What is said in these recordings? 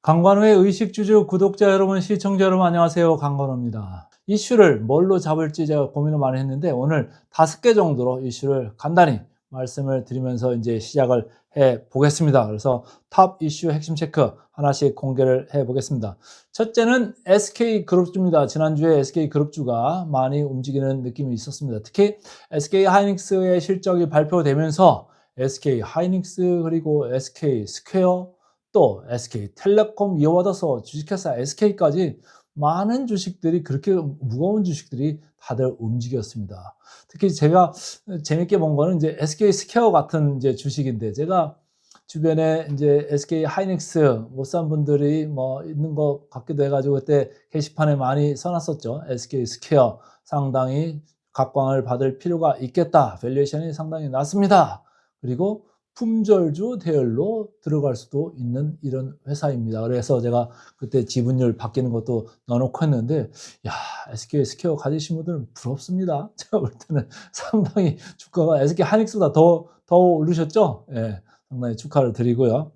강관우의 의식주주 구독자 여러분, 시청자 여러분 안녕하세요. 강관우입니다. 이슈를 뭘로 잡을지 제가 고민을 많이 했는데 오늘 5개 정도로 이슈를 간단히 말씀을 드리면서 이제 시작을 해 보겠습니다. 그래서 탑 이슈 핵심 체크 하나씩 공개를 해 보겠습니다. 첫째는 SK그룹주입니다. 지난주에 SK그룹주가 많이 움직이는 느낌이 있었습니다. 특히 SK하이닉스의 실적이 발표되면서 SK하이닉스 그리고 SK스퀘어 또 SK텔레콤 이어받아서 주식회사 SK까지 많은 주식들이 그렇게 무거운 주식들이 다들 움직였습니다. 특히 제가 재밌게 본 거는 이제 SK스퀘어 같은 이제 주식인데 제가 주변에 이제 SK하이닉스 못 산 분들이 뭐 있는 것 같기도 해가지고 그때 게시판에 많이 써놨었죠. SK스퀘어 상당히 각광을 받을 필요가 있겠다. 밸류에이션이 상당히 낮습니다. 그리고 품절주 대열로 들어갈 수도 있는 이런 회사입니다. 그래서 제가 그때 지분율 바뀌는 것도 넣어놓고 했는데, 야, SK스퀘어 가지신 분들은 부럽습니다. 제가 볼 때는 상당히 주가가 SK하이닉스보다 더 오르셨죠? 예, 상당히 축하를 드리고요.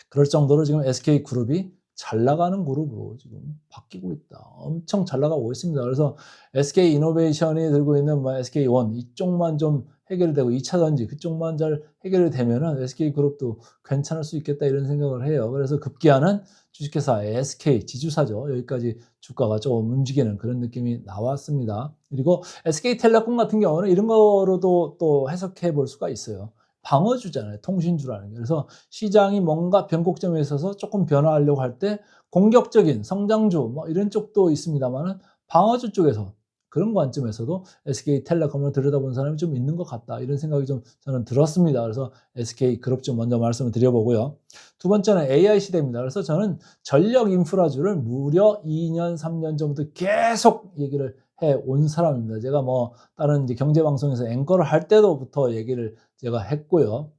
그럴 정도로 지금 SK그룹이 잘 나가는 그룹으로 지금 바뀌고 있다. 엄청 잘 나가고 있습니다. 그래서 SK이노베이션이 들고 있는 뭐 SK원 이쪽만 좀 해결이 되고 2차 전지 그쪽만 잘 해결이 되면은 SK그룹도 괜찮을 수 있겠다 이런 생각을 해요. 그래서 급기야는 주식회사 SK 지주사죠. 여기까지 주가가 조금 움직이는 그런 느낌이 나왔습니다. 그리고 SK텔레콤 같은 경우는 이런 거로도 또 해석해 볼 수가 있어요. 방어주잖아요. 통신주라는 게. 그래서 시장이 뭔가 변곡점에 있어서 조금 변화하려고 할 때 공격적인 성장주 뭐 이런 쪽도 있습니다만은 방어주 쪽에서 그런 관점에서도 SK텔레콤을 들여다본 사람이 좀 있는 것 같다. 이런 생각이 좀 저는 들었습니다. 그래서 SK그룹 좀 먼저 말씀을 드려보고요. 두 번째는 AI 시대입니다. 그래서 저는 전력 인프라주를 무려 2년, 3년 전부터 계속 얘기를 해 온 사람입니다. 제가 뭐 다른 이제 경제방송에서 앵커를 할 때부터 얘기를 제가 했고요.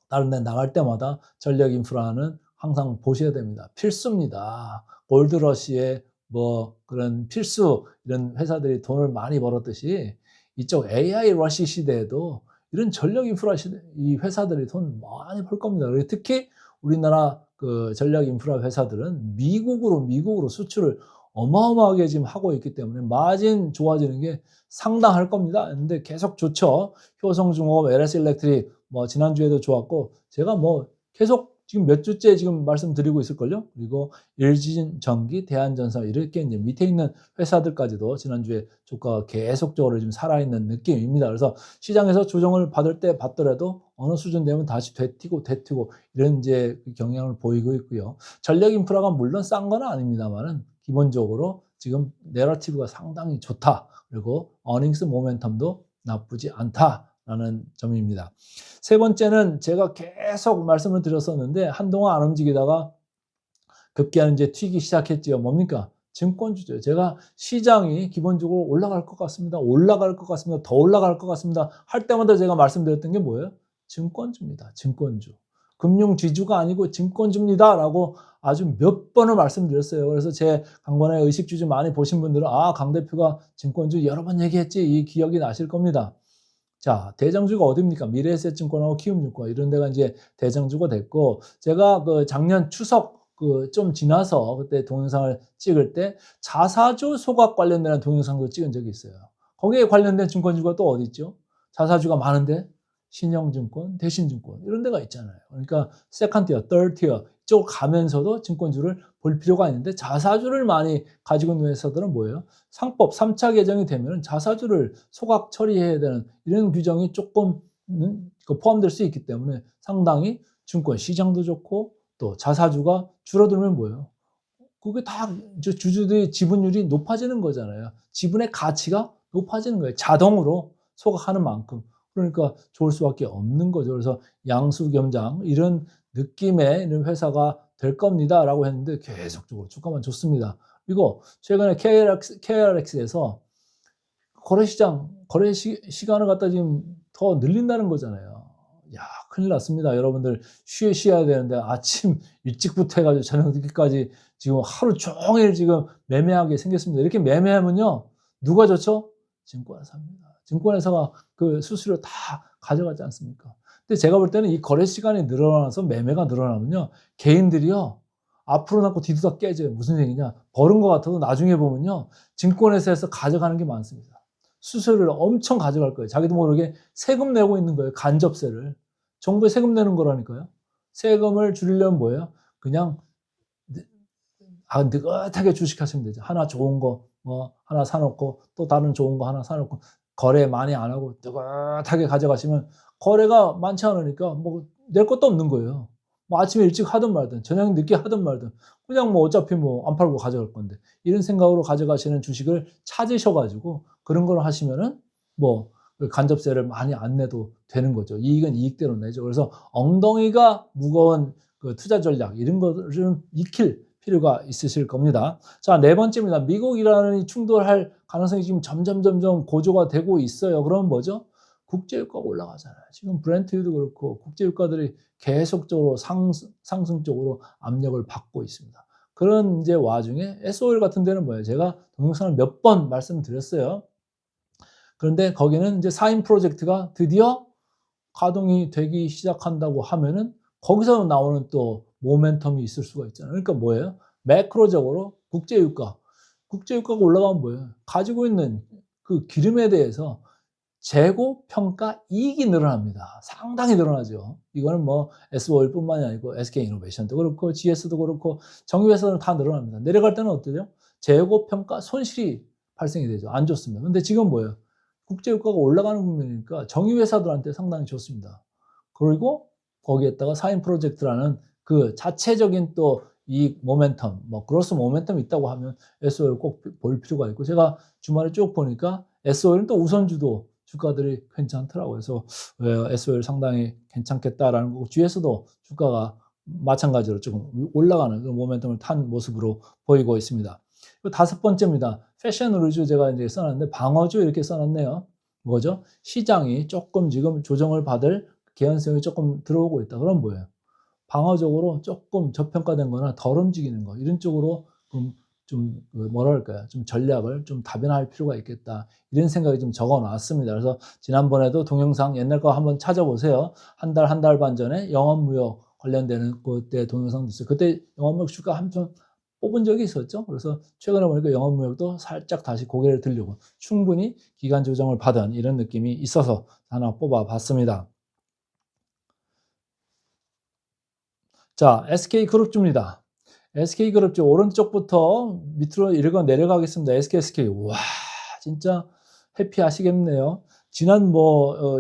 다른 데 나갈 때마다 전력 인프라는 항상 보셔야 됩니다. 필수입니다. 골드러시에 뭐 그런 필수 이런 회사들이 돈을 많이 벌었듯이 이쪽 AI 러시 시대에도 이런 전력 인프라 시대 이 회사들이 돈 많이 벌 겁니다. 그리고 특히 우리나라 그 전력 인프라 회사들은 미국으로 수출을 어마어마하게 지금 하고 있기 때문에 마진 좋아지는 게 상당할 겁니다. 근데 계속 좋죠. 효성중공업, LS일렉트릭 뭐 지난주에도 좋았고 제가 뭐 계속 지금 몇 주째 지금 말씀드리고 있을걸요. 그리고 일진전기, 대한전선 이렇게 이제 밑에 있는 회사들까지도 지난주에 주가가 계속적으로 지금 살아있는 느낌입니다. 그래서 시장에서 조정을 받을 때 받더라도 어느 수준 되면 다시 되튀고 이런 이제 경향을 보이고 있고요. 전력 인프라가 물론 싼 건 아닙니다만은 기본적으로 지금 내러티브가 상당히 좋다. 그리고 어닝스 모멘텀도 나쁘지 않다라는 점입니다. 세 번째는 제가 계속 말씀을 드렸었는데 한동안 안 움직이다가 급기야는 이제 튀기 시작했지요. 뭡니까? 증권주죠. 제가 시장이 기본적으로 올라갈 것 같습니다. 올라갈 것 같습니다. 더 올라갈 것 같습니다. 할 때마다 제가 말씀드렸던 게 뭐예요? 증권주입니다. 증권주. 금융지주가 아니고 증권주입니다라고 아주 몇 번을 말씀드렸어요. 그래서 제 강권의 의식주주 많이 보신 분들은 아, 강 대표가 증권주 여러 번 얘기했지 이 기억이 나실 겁니다. 자, 대장주가 어디입니까? 미래에셋증권하고 키움증권 이런 데가 이제 대장주가 됐고 제가 그 작년 추석 그 좀 지나서 그때 동영상을 찍을 때 자사주 소각 관련된 동영상도 찍은 적이 있어요. 거기에 관련된 증권주가 또 어디 있죠? 자사주가 많은데 신영증권, 대신증권 이런 데가 있잖아요. 그러니까 세컨티어, 썰티어 이쪽 가면서도 증권주를 볼 필요가 있는데 자사주를 많이 가지고 있는 회사들은 뭐예요? 상법 3차 개정이 되면 자사주를 소각 처리해야 되는 이런 규정이 조금 포함될 수 있기 때문에 상당히 증권 시장도 좋고 또 자사주가 줄어들면 뭐예요? 그게 다 주주들의 지분율이 높아지는 거잖아요. 지분의 가치가 높아지는 거예요. 자동으로 소각하는 만큼. 그러니까 좋을 수밖에 없는 거죠. 그래서 양수겸장 이런 느낌의 이런 회사가 될 겁니다라고 했는데 계속적으로 주가만 좋습니다. 그리고 최근에 KRX에서 거래 시간을 갖다 지금 더 늘린다는 거잖아요. 야, 큰일 났습니다. 여러분들 쉬어야 되는데 아침 일찍부터 해가지고 저녁 늦게까지 지금 하루 종일 지금 매매하게 생겼습니다. 이렇게 매매하면요. 누가 좋죠? 증권회사입니다. 증권회사가 그 수수료 다 가져가지 않습니까? 근데 제가 볼 때는 이 거래 시간이 늘어나서 매매가 늘어나면요. 개인들이요. 앞으로 남고 뒤도 다 깨져요. 무슨 얘기냐? 벌은 것 같아도 나중에 보면요. 증권회사에서 가져가는 게 많습니다. 수수료를 엄청 가져갈 거예요. 자기도 모르게 세금 내고 있는 거예요. 간접세를. 정부에 세금 내는 거라니까요. 세금을 줄이려면 뭐예요? 그냥 느긋하게 주식하시면 되죠. 하나 좋은 거 하나 사놓고 또 다른 좋은 거 하나 사놓고 거래 많이 안 하고 느긋하게 가져가시면 거래가 많지 않으니까 뭐 낼 것도 없는 거예요. 뭐 아침에 일찍 하든 말든 저녁 늦게 하든 말든 그냥 뭐 어차피 뭐 안 팔고 가져갈 건데 이런 생각으로 가져가시는 주식을 찾으셔 가지고 그런 걸 하시면은 뭐 간접세를 많이 안 내도 되는 거죠. 이익은 이익대로 내죠. 그래서 엉덩이가 무거운 그 투자 전략 이런 거를 좀 익힐 필요가 있으실 겁니다. 자, 네 번째입니다. 미국 이란이 충돌할 가능성이 지금 점점 고조가 되고 있어요. 그러면 뭐죠? 국제유가가 올라가잖아요. 지금 브렌트유도 그렇고 국제유가들이 계속적으로 상승적으로 압력을 받고 있습니다. 그런 이제 와중에 S-오일 같은 데는 뭐예요? 제가 동영상을 몇 번 말씀드렸어요. 그런데 거기는 이제 4인 프로젝트가 드디어 가동이 되기 시작한다고 하면은 거기서 나오는 또 모멘텀이 있을 수가 있잖아요. 그러니까 뭐예요? 매크로적으로 국제유가가 올라가면 뭐예요? 가지고 있는 그 기름에 대해서 재고 평가 이익이 늘어납니다. 상당히 늘어나죠. 이거는 뭐 S-오일뿐만이 아니고 SK이노베이션도 그렇고 GS도 그렇고 정유회사는 다 늘어납니다. 내려갈 때는 어떠죠? 재고 평가 손실이 발생이 되죠. 안 좋습니다. 근데 지금 뭐예요? 국제유가가 올라가는 국면이니까 정유회사들한테 상당히 좋습니다. 그리고 거기에다가 4인 프로젝트라는 그 자체적인 또 이 모멘텀, 뭐 그로스 모멘텀이 있다고 하면 S-오일 꼭 볼 필요가 있고 제가 주말에 쭉 보니까 S-오일은 또 우선주도 주가들이 괜찮더라고요. 그래서 S-오일 상당히 괜찮겠다라는 거고 GS도 주가가 마찬가지로 조금 올라가는 그런 모멘텀을 탄 모습으로 보이고 있습니다. 다섯 번째입니다. 패션 루즈 제가 이제 써놨는데 방어주 이렇게 써놨네요. 뭐죠? 시장이 조금 지금 조정을 받을 개연성이 조금 들어오고 있다. 그럼 뭐예요? 방어적으로 조금 저평가된 거나 덜 움직이는 거 이런 쪽으로 좀 뭐랄까요? 좀 전략을 좀 다변화할 필요가 있겠다. 이런 생각이 좀 적어 놨습니다. 그래서 지난번에도 동영상 옛날 거 한번 찾아보세요. 한 달 반 전에 영업무역 관련되는 그때 동영상도 있어요. 그때 영업무역 주가 한편 뽑은 적이 있었죠. 그래서 최근에 보니까 영업무역도 살짝 다시 고개를 들려고 충분히 기간 조정을 받은 이런 느낌이 있어서 하나 뽑아봤습니다. 자, SK그룹주입니다. SK그룹주 오른쪽부터 밑으로 읽어 내려가겠습니다. SK. 와, 진짜 해피하시겠네요. 지난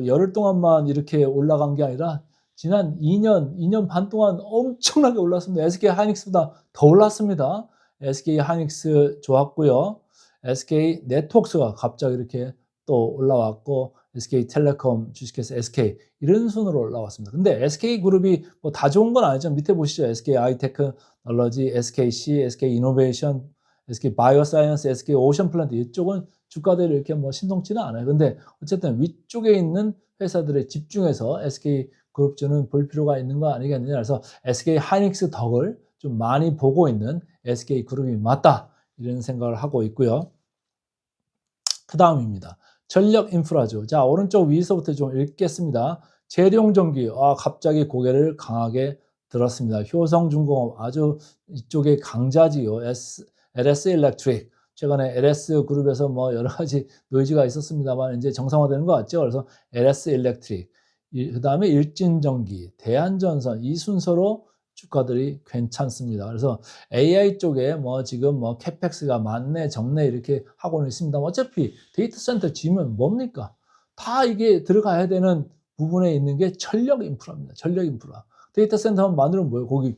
열흘 동안만 이렇게 올라간 게 아니라 지난 2년 반 동안 엄청나게 올랐습니다. SK 하이닉스보다 더 올랐습니다. SK 하이닉스 좋았고요. SK 네트워크스가 갑자기 이렇게 또 올라왔고 SK텔레콤 주식회사 SK 이런 순으로 올라왔습니다. 근데 SK그룹이 뭐 다 좋은 건 아니죠. 밑에 보시죠. SK하이테크놀로지, SKC, SK이노베이션, SK바이오사이언스, SK오션플랜트 이쪽은 주가들이 이렇게 뭐 신통치는 않아요. 근데 어쨌든 위쪽에 있는 회사들에 집중해서 SK그룹주는 볼 필요가 있는 거 아니겠느냐. 그래서 SK하이닉스 덕을 좀 많이 보고 있는 SK그룹이 맞다. 이런 생각을 하고 있고요. 그 다음입니다. 전력 인프라죠. 자, 오른쪽 위에서부터 좀 읽겠습니다. 재룡전기, 갑자기 고개를 강하게 들었습니다. 효성중공업, 아주 이쪽에 강자지요. LS 일렉트릭. 최근에 LS 그룹에서 뭐 여러 가지 노이즈가 있었습니다만 이제 정상화되는 것 같죠. 그래서 LS 일렉트릭, 그 다음에 일진전기, 대한전선 이 순서로 주가들이 괜찮습니다. 그래서 AI 쪽에 뭐 지금 뭐 캐펙스가 많네 적네 이렇게 하고는 있습니다만 어차피 데이터 센터 지면 뭡니까? 다 이게 들어가야 되는 부분에 있는 게 전력 인프라입니다. 전력 인프라. 데이터 센터만 만들면 뭐예요? 거기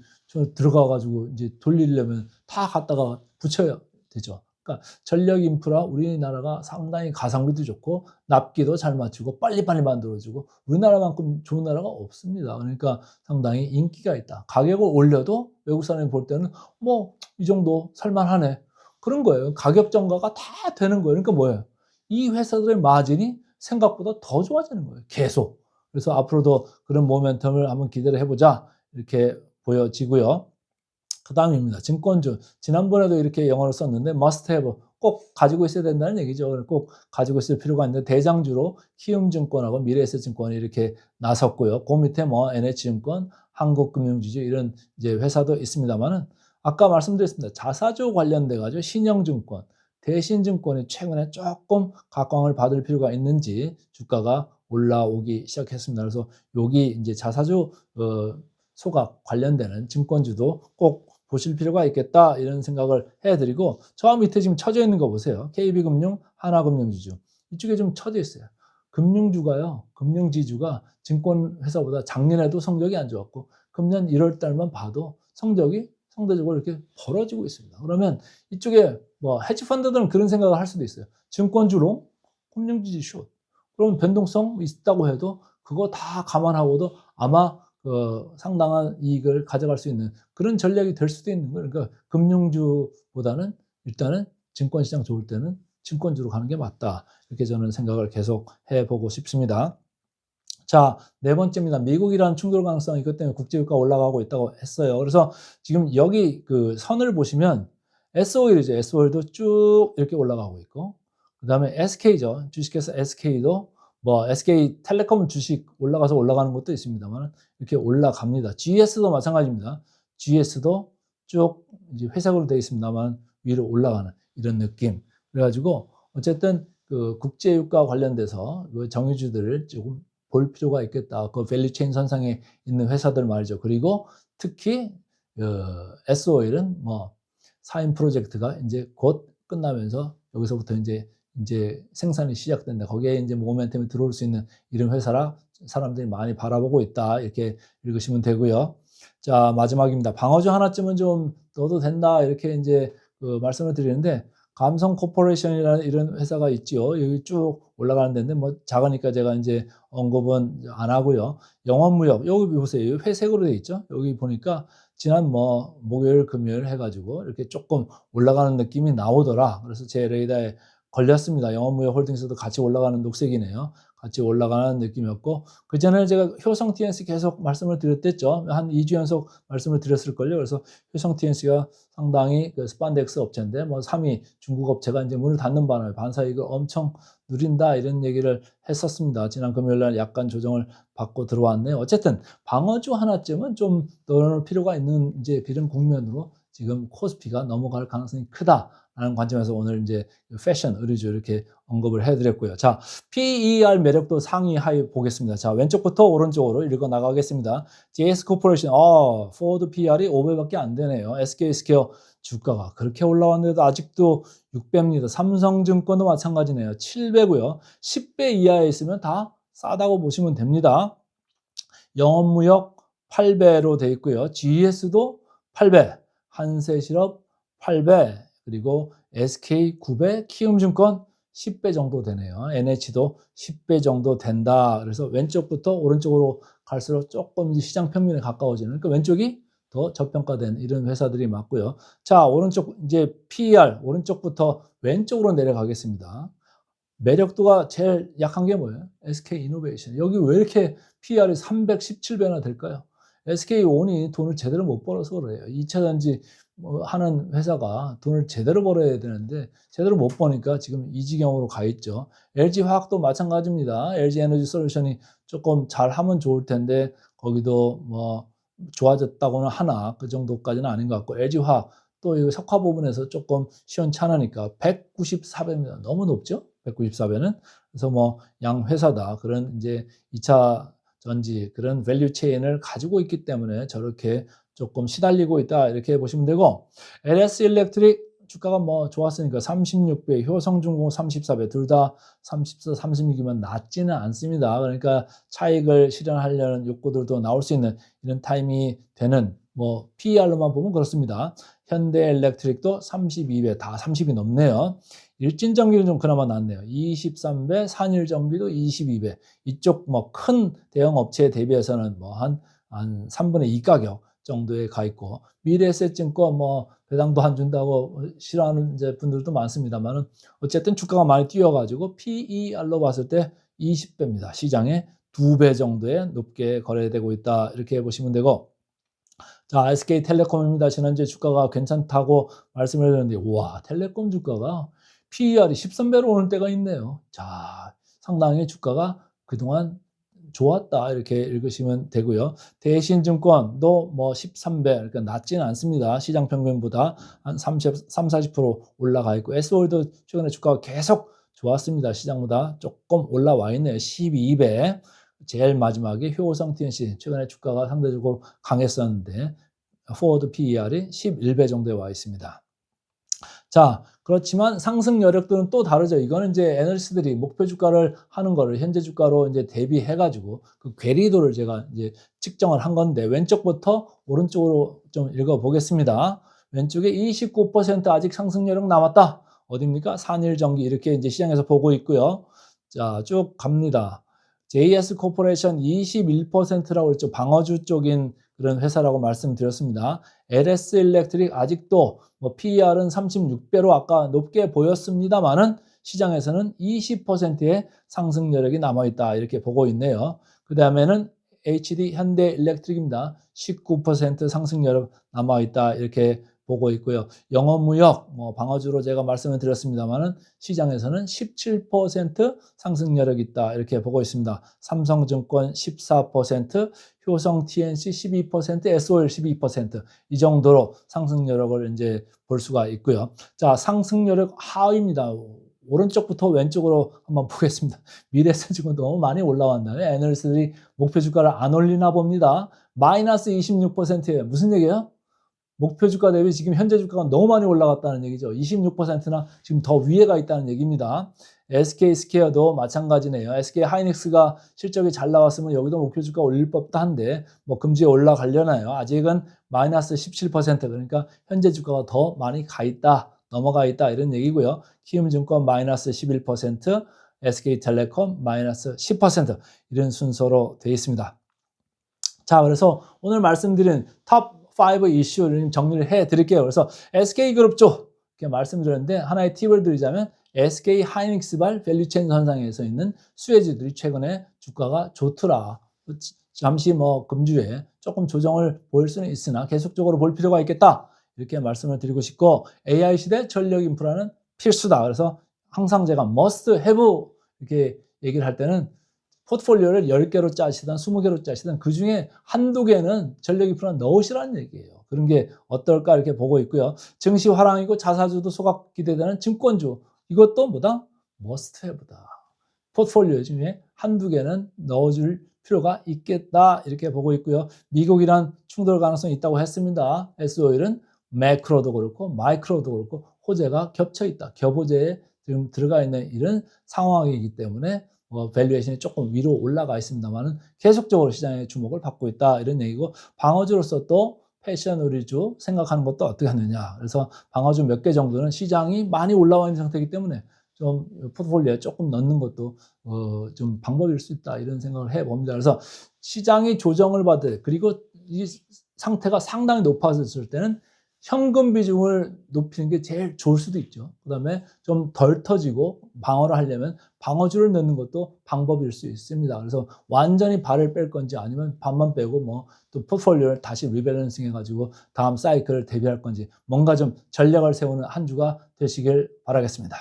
들어가 가지고 이제 돌리려면 다 갖다가 붙여야 되죠. 그러니까 전력 인프라 우리나라가 상당히 가성비도 좋고 납기도 잘 맞추고 빨리빨리 만들어주고 우리나라만큼 좋은 나라가 없습니다. 그러니까 상당히 인기가 있다. 가격을 올려도 외국 사람이 볼 때는 뭐 이 정도 살만하네. 그런 거예요. 가격 전가가 다 되는 거예요. 그러니까 뭐예요? 이 회사들의 마진이 생각보다 더 좋아지는 거예요. 계속. 그래서 앞으로도 그런 모멘텀을 한번 기대를 해보자 이렇게 보여지고요. 그 다음입니다. 증권주. 지난번에도 이렇게 영어를 썼는데 must have 꼭 가지고 있어야 된다는 얘기죠. 꼭 가지고 있을 필요가 있는데 대장주로 키움증권하고 미래에셋증권이 이렇게 나섰고요. 그 밑에 뭐 NH증권, 한국금융지주 이런 이제 회사도 있습니다만은 아까 말씀드렸습니다. 자사주 관련돼 가지고 신영증권, 대신증권이 최근에 조금 각광을 받을 필요가 있는지 주가가 올라오기 시작했습니다. 그래서 여기 이제 자사주 소각 관련되는 증권주도 꼭 보실 필요가 있겠다 이런 생각을 해드리고, 저 밑에 지금 쳐져 있는 거 보세요. KB금융, 하나금융지주 이쪽에 좀 쳐져 있어요. 금융주가요, 금융지주가 증권회사보다 작년에도 성적이 안 좋았고 금년 1월 달만 봐도 성적이 상대적으로 이렇게 벌어지고 있습니다. 그러면 이쪽에 뭐 헤지펀드들은 그런 생각을 할 수도 있어요. 증권주로 금융지주 숏. 그럼 변동성 있다고 해도 그거 다 감안하고도 아마 상당한 이익을 가져갈 수 있는 그런 전략이 될 수도 있는 거예요. 그러니까 금융주보다는 일단은 증권시장 좋을 때는 증권주로 가는 게 맞다. 이렇게 저는 생각을 계속 해보고 싶습니다. 자, 네 번째입니다. 미국이라는 충돌 가능성, 이것 때문에 국제유가 올라가고 있다고 했어요. 그래서 지금 여기 그 선을 보시면 S-오일이죠. S-오일도 쭉 이렇게 올라가고 있고, 그 다음에 SK죠. 주식회사 SK도 뭐 SK텔레콤 주식 올라가서 올라가는 것도 있습니다만 이렇게 올라갑니다. GS도 마찬가지입니다. GS도 쭉 이제 회색으로 되어 있습니다만 위로 올라가는 이런 느낌. 그래가지고 어쨌든 그 국제유가 관련돼서 그 정유주들을 조금 볼 필요가 있겠다. 그 밸류체인 선상에 있는 회사들 말이죠. 그리고 특히 S-오일은 뭐 사인 프로젝트가 이제 곧 끝나면서 여기서부터 이제 생산이 시작된다. 거기에 이제 모멘텀이 들어올 수 있는 이런 회사라 사람들이 많이 바라보고 있다. 이렇게 읽으시면 되고요. 자, 마지막입니다. 방어주 하나쯤은 좀 넣어도 된다. 이렇게 이제 말씀을 드리는데, 감성 코퍼레이션이라는 이런 회사가 있죠. 여기 쭉 올라가는 데인데 뭐 작으니까 제가 이제 언급은 안 하고요. 영업무역 여기 보세요. 회색으로 되어 있죠. 여기 보니까 지난 뭐 목요일 금요일 해가지고 이렇게 조금 올라가는 느낌이 나오더라. 그래서 제 레이더에 걸렸습니다. 영업무역 홀딩스도 같이 올라가는 녹색이네요. 같이 올라가는 느낌이었고, 그 전에 제가 효성 TNC 계속 말씀을 드렸댔죠. 한 2주 연속 말씀을 드렸을걸요. 그래서 효성 TNC가 상당히 그 스판덱스 업체인데 뭐 3위 중국 업체가 이제 문을 닫는 바람에 반사이익을 엄청 누린다 이런 얘기를 했었습니다. 지난 금요일 날 약간 조정을 받고 들어왔네요. 어쨌든 방어주 하나쯤은 좀 넣을 필요가 있는 이제 그런 국면으로 지금 코스피가 넘어갈 가능성이 크다라는 관점에서 오늘 이제 패션 의류주 이렇게 언급을 해드렸고요. 자, PER 매력도 상위 하위 보겠습니다. 자, 왼쪽부터 오른쪽으로 읽어 나가겠습니다. JS 코퍼레이션, 포워드 PER이 5배밖에 안 되네요. SK스퀘어 주가가 그렇게 올라왔는데도 아직도 6배입니다. 삼성증권도 마찬가지네요. 7배고요. 10배 이하에 있으면 다 싸다고 보시면 됩니다. 영업무역 8배로 되어 있고요. GS도 8배, 한세실업 8배, 그리고 SK 9배, 키움증권 10배 정도 되네요. NH도 10배 정도 된다. 그래서 왼쪽부터 오른쪽으로 갈수록 조금 시장 평균에 가까워지는, 그러니까 왼쪽이 더 저평가된 이런 회사들이 맞고요. 자, 오른쪽 이제 PER 오른쪽부터 왼쪽으로 내려가겠습니다. 매력도가 제일 약한 게 뭐예요? SK이노베이션. 여기 왜 이렇게 PER이 317배나 될까요? SK온이 돈을 제대로 못 벌어서 그래요. 2차전지 하는 회사가 돈을 제대로 벌어야 되는데 제대로 못 버니까 지금 이 지경으로 가 있죠. LG화학도 마찬가지입니다. LG에너지솔루션이 조금 잘하면 좋을 텐데 거기도 뭐 좋아졌다고는 하나 그 정도까지는 아닌 것 같고, LG화학 또 이 석화 부분에서 조금 시원찮으니까 194배입니다. 너무 높죠? 194배는. 그래서 뭐 양 회사다. 그런 이제 2차 전지 그런 밸류 체인을 가지고 있기 때문에 저렇게 조금 시달리고 있다. 이렇게 보시면 되고, LS 일렉트릭 주가가 뭐 좋았으니까 36배, 효성중공 34배, 둘 다 34, 36이면 낮지는 않습니다. 그러니까 차익을 실현하려는 욕구들도 나올 수 있는 이런 타임이 되는, 뭐 PER로만 보면 그렇습니다. 현대엘렉트릭도 32배, 다 30이 넘네요. 일진전기는 좀 그나마 낫네요. 23배, 산일전기도 22배. 이쪽 뭐 큰 대형 업체에 대비해서는 뭐 한 3분의 2 가격 정도에 가 있고, 미래에셋증권 뭐 배당도 안 준다고 싫어하는 이제 분들도 많습니다만은 어쨌든 주가가 많이 뛰어가지고 PER로 봤을 때 20배입니다. 시장에 2배 정도에 높게 거래되고 있다. 이렇게 보시면 되고, 자, SK텔레콤입니다. 지난주에 주가가 괜찮다고 말씀을 드렸는데, 와, 텔레콤 주가가 PER이 13배로 오는 때가 있네요. 자, 상당히 주가가 그동안 좋았다 이렇게 읽으시면 되고요. 대신증권도 뭐 13배, 그러니까 낮지는 않습니다. 시장 평균보다 한 30-40% 올라가 있고, S-오일도 최근에 주가가 계속 좋았습니다. 시장보다 조금 올라와 있네요. 12배. 제일 마지막에 효성 TNC, 최근에 주가가 상대적으로 강했었는데 포워드 PER이 11배 정도에 와 있습니다. 자, 그렇지만 상승 여력들은 또 다르죠. 이거는 이제 애널리스트들이 목표 주가를 하는 거를 현재 주가로 이제 대비해 가지고 그 괴리도를 제가 이제 측정을 한 건데, 왼쪽부터 오른쪽으로 좀 읽어 보겠습니다. 왼쪽에 29% 아직 상승 여력 남았다. 어디입니까? 산일전기, 이렇게 이제 시장에서 보고 있고요. 자, 쭉 갑니다. JS 코퍼레이션 21%라고 했죠. 방어주 쪽인 그런 회사라고 말씀드렸습니다. LS 일렉트릭 아직도 뭐 PER은 36배로 아까 높게 보였습니다만은 시장에서는 20%의 상승 여력이 남아있다 이렇게 보고 있네요. 그 다음에는 HD 현대 일렉트릭입니다. 19% 상승 여력 남아있다 이렇게 보고 있고요. 영업무역 뭐 방어주로 제가 말씀을 드렸습니다만은 시장에서는 17% 상승 여력이 있다 이렇게 보고 있습니다. 삼성증권 14%, 효성 TNC 12%, S-오일 12%, 이 정도로 상승 여력을 이제 볼 수가 있고요. 자, 상승 여력 하위입니다. 오른쪽부터 왼쪽으로 한번 보겠습니다. 미래에셋증권 너무 많이 올라왔나요? 애널리스트들이 목표 주가를 안 올리나 봅니다. 마이너스 26%예요. 무슨 얘기예요? 목표 주가 대비 지금 현재 주가가 너무 많이 올라갔다는 얘기죠. 26%나 지금 더 위에가 있다는 얘기입니다. SK 스퀘어도 마찬가지네요. SK 하이닉스가 실적이 잘 나왔으면 여기도 목표 주가 올릴 법도 한데 뭐 금주에 올라가려나요? 아직은 마이너스 17%, 그러니까 현재 주가가 더 많이 가 있다, 넘어가 있다 이런 얘기고요. 키움증권 마이너스 11%, SK텔레콤 마이너스 10% 이런 순서로 되어 있습니다. 자, 그래서 오늘 말씀드린 탑 5 이슈를 정리를 해 드릴게요. 그래서 SK그룹 쪽 이렇게 말씀드렸는데, 하나의 팁을 드리자면 SK 하이닉스발 밸류체인 선상에서 있는 수혜주들이 최근에 주가가 좋더라. 잠시 뭐 금주에 조금 조정을 보일 수는 있으나 계속적으로 볼 필요가 있겠다, 이렇게 말씀을 드리고 싶고, AI 시대 전력 인프라는 필수다. 그래서 항상 제가 must have 이렇게 얘기를 할 때는 포트폴리오를 10개로 짜시든 20개로 짜시든 그 중에 한두 개는 전력 인프라 넣으시라는 얘기예요. 그런 게 어떨까 이렇게 보고 있고요. 증시 화랑이고 자사주도 소각 기대되는 증권주, 이것도 뭐다? must have다. 포트폴리오 중에 한두 개는 넣어줄 필요가 있겠다 이렇게 보고 있고요. 미국이란 충돌 가능성이 있다고 했습니다. S-오일은 매크로도 그렇고 마이크로도 그렇고 호재가 겹쳐 있다. 겹호재에 지금 들어가 있는 이런 상황이기 때문에 밸류에이션이 조금 위로 올라가 있습니다만은 계속적으로 시장의 주목을 받고 있다 이런 얘기고, 방어주로서 또 패션 의류주 생각하는 것도 어떻게 하느냐. 그래서 방어주 몇 개 정도는 시장이 많이 올라와 있는 상태이기 때문에 좀 포트폴리오에 조금 넣는 것도 좀 방법일 수 있다 이런 생각을 해봅니다. 그래서 시장이 조정을 받을, 그리고 이 상태가 상당히 높아졌을 때는 현금 비중을 높이는 게 제일 좋을 수도 있죠. 그 다음에 좀 덜 터지고 방어를 하려면 방어주를 넣는 것도 방법일 수 있습니다. 그래서 완전히 발을 뺄 건지 아니면 반만 빼고 뭐 또 포트폴리오를 다시 리밸런싱 해가지고 다음 사이클을 대비할 건지, 뭔가 좀 전략을 세우는 한 주가 되시길 바라겠습니다.